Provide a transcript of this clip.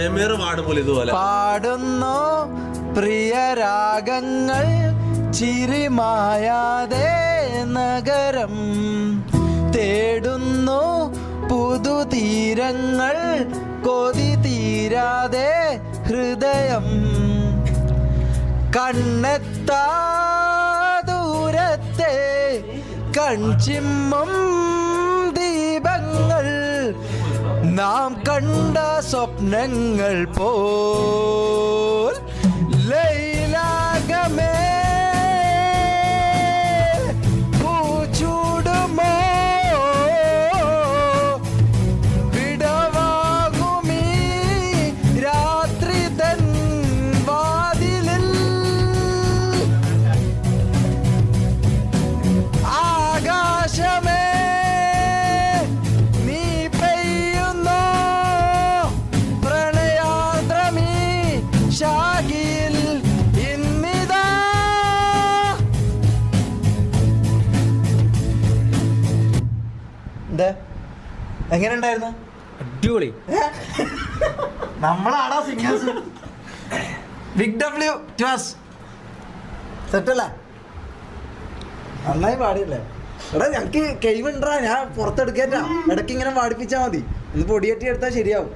ഷമീർ പാടുമ്പോൾ ഇതുപോലെ പാടുന്നു പ്രിയ രാഗങ്ങൾ ചിരിമായാതെ നഗരം തേടുന്നു പുതുതീരങ്ങൾ കൊതി തീരാതെ ഹൃദയം കണ്ണെത്താ ദൂരത്തെ കൺചിമ്മും ദീപങ്ങൾ നാം കണ്ട സ്വപ്നങ്ങൾ പോൽ ലൈലാകമേ പൂച്ചൂടുമോ വിടവാകുമീ രാത്രി തൻ വാതിലിൽ ആകാശമേ നീ പെയ്യുന്നോ പ്രണയാദ്രമീ ശാഖിയിൽ ഇന്നിതാ എന്താ എങ്ങനെ ഉണ്ടായിരുന്നു? അടിപൊളി. നമ്മളാടാ സിംഗേഴ്സ്. ബിഗ് ഡബ്ല്യു ട്വാസ് സെറ്റല്ലേ? നന്നായി പാടിയല്ലേ? എടാ ഞങ്ങക്ക് കഴിവുണ്ടാ, ഞാൻ പുറത്തെടുക്കേറ്റാ. ഇടയ്ക്ക് ഇങ്ങനെ പാടിപ്പിച്ചാൽ മതി. ഇത് പൊടിയേറ്റി എടുത്താൽ ശരിയാവും.